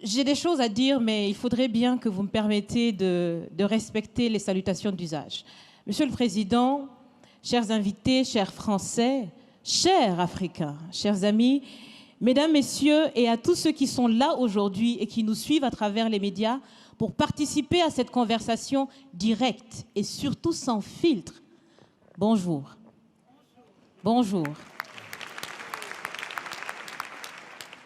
J'ai des choses à dire, mais il faudrait bien que vous me permettiez de respecter les salutations d'usage. Monsieur le Président, chers invités, chers Français, chers Africains, chers amis, Mesdames, Messieurs, et à tous ceux qui sont là aujourd'hui et qui nous suivent à travers les médias pour participer à cette conversation directe et surtout sans filtre. Bonjour. Bonjour.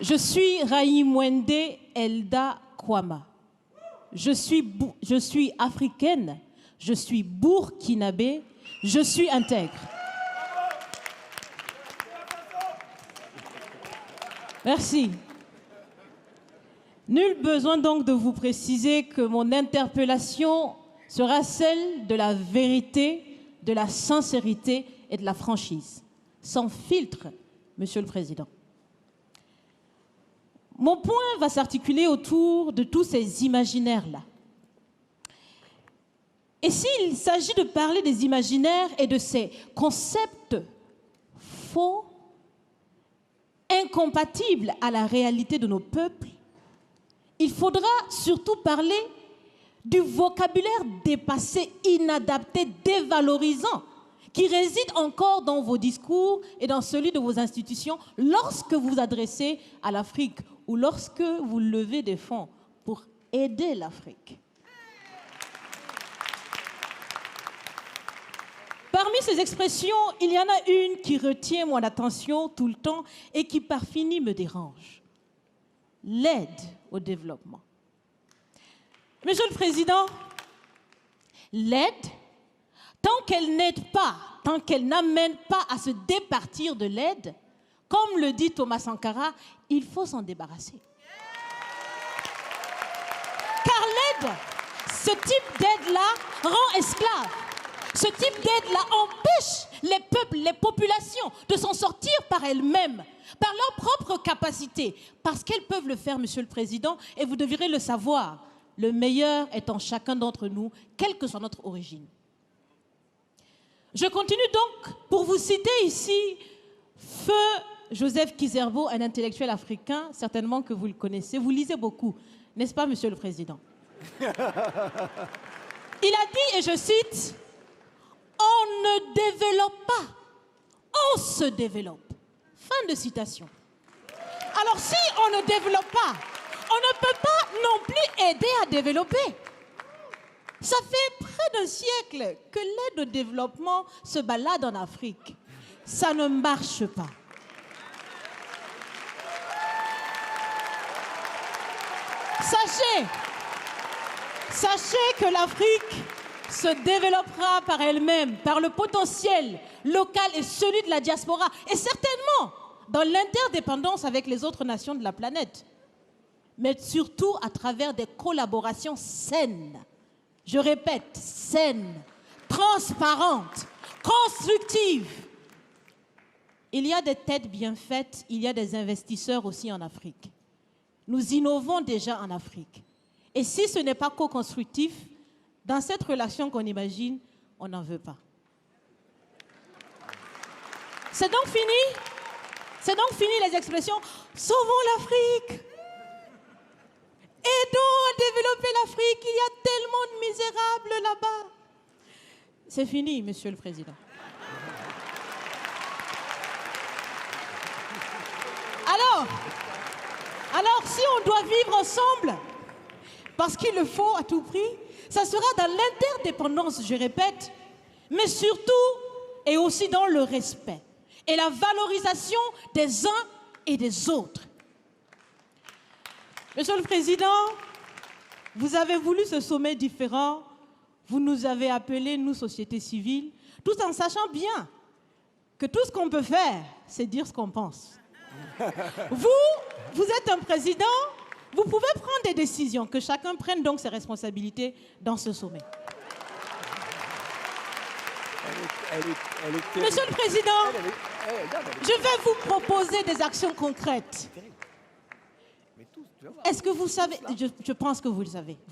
Je suis Raïmwende Elda Kwama. Je suis africaine, je suis burkinabé, je suis intègre. Merci. Nul besoin donc de vous préciser que mon interpellation sera celle de la vérité, de la sincérité et de la franchise. Sans filtre, Monsieur le Président. Mon point va s'articuler autour de tous ces imaginaires-là. Et s'il s'agit de parler des imaginaires et de ces concepts faux, incompatibles à la réalité de nos peuples, il faudra surtout parler du vocabulaire dépassé, inadapté, dévalorisant, qui réside encore dans vos discours et dans celui de vos institutions lorsque vous vous adressez à l'Afrique ou lorsque vous levez des fonds pour aider l'Afrique. Parmi ces expressions, il y en a une qui retient mon attention tout le temps et qui par fini me dérange. L'aide au développement. Monsieur le Président, l'aide, tant qu'elle n'aide pas, tant qu'elle n'amène pas à se départir de l'aide, comme le dit Thomas Sankara, il faut s'en débarrasser. Car l'aide, ce type d'aide-là rend esclave. Ce type d'aide-là empêche les peuples, les populations de s'en sortir par elles-mêmes, par leur propre capacité, parce qu'elles peuvent le faire, Monsieur le Président, et vous devrez le savoir. Le meilleur est en chacun d'entre nous, quelle que soit notre origine. Je continue donc pour vous citer ici Feu Joseph Kizerbo, un intellectuel africain, certainement que vous le connaissez. Vous lisez beaucoup, n'est-ce pas, Monsieur le Président? Il a dit, et je cite, « On ne développe pas, on se développe. » Fin de citation. Alors si on ne développe pas, on ne peut pas non plus aider à développer. Ça fait près d'un siècle que l'aide au développement se balade en Afrique. Ça ne marche pas. Sachez que l'Afrique se développera par elle-même, par le potentiel local et celui de la diaspora, et certainement dans l'interdépendance avec les autres nations de la planète, mais surtout à travers des collaborations saines. Je répète, saines, transparentes, constructives. Il y a des têtes bien faites, il y a des investisseurs aussi en Afrique. Nous innovons déjà en Afrique. Et si ce n'est pas co-constructif, dans cette relation qu'on imagine, on n'en veut pas. C'est donc fini? C'est donc fini les expressions « Sauvons l'Afrique !» Aidons à développer l'Afrique, il y a tellement de misérables là-bas. C'est fini, Monsieur le Président. Alors, si on doit vivre ensemble, parce qu'il le faut à tout prix, ça sera dans l'interdépendance, je répète, mais surtout et aussi dans le respect et la valorisation des uns et des autres. Monsieur le Président, vous avez voulu ce sommet différent, vous nous avez appelés, nous, société civile, tout en sachant bien que tout ce qu'on peut faire, c'est dire ce qu'on pense. Vous êtes un président, vous pouvez prendre des décisions, que chacun prenne donc ses responsabilités dans ce sommet. Monsieur le Président, je vais vous proposer des actions concrètes. Est-ce que vous savez, je pense que vous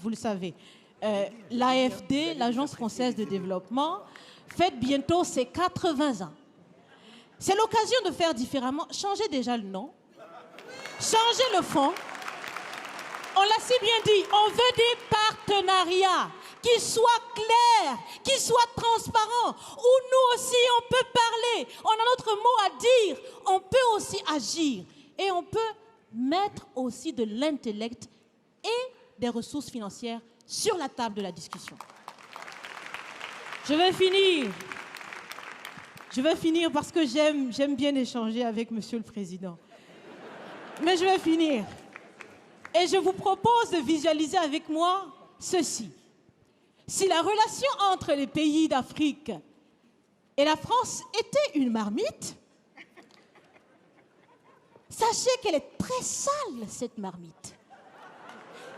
le savez, l'AFD, l'Agence française de développement, fête bientôt ses 80 ans. C'est l'occasion de faire différemment. Changez déjà le nom, changez le fond. Merci bien dit. On veut des partenariats qui soient clairs, qui soient transparents, où nous aussi on peut parler, on a notre mot à dire, on peut aussi agir et on peut mettre aussi de l'intellect et des ressources financières sur la table de la discussion. Je vais finir parce que j'aime bien échanger avec Monsieur le Président. Mais je vais finir. Et je vous propose de visualiser avec moi ceci. Si la relation entre les pays d'Afrique et la France était une marmite, sachez qu'elle est très sale, cette marmite.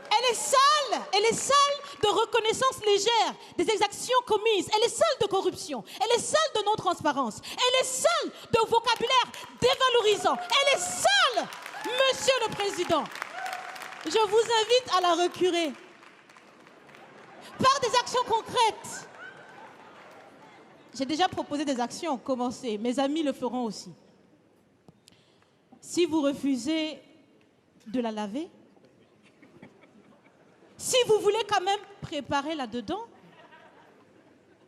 Elle est sale de reconnaissance légère des exactions commises. Elle est sale de corruption. Elle est sale de non-transparence. Elle est sale de vocabulaire dévalorisant. Elle est sale, Monsieur le Président. Je vous invite à la recurer par des actions concrètes. J'ai déjà proposé des actions, commencez. Mes amis le feront aussi. Si vous refusez de la laver, si vous voulez quand même préparer là-dedans,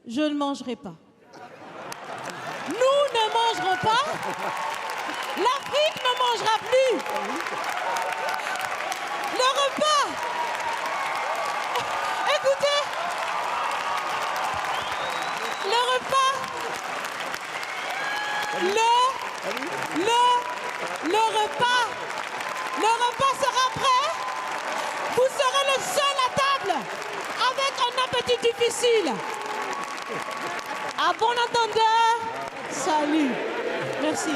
je ne mangerai pas. Nous ne mangerons pas. L'Afrique ne mangera plus. Le repas. Écoutez. Le repas. Le repas sera prêt. Vous serez le seul à table avec un appétit difficile. À bon entendeur, salut. Merci.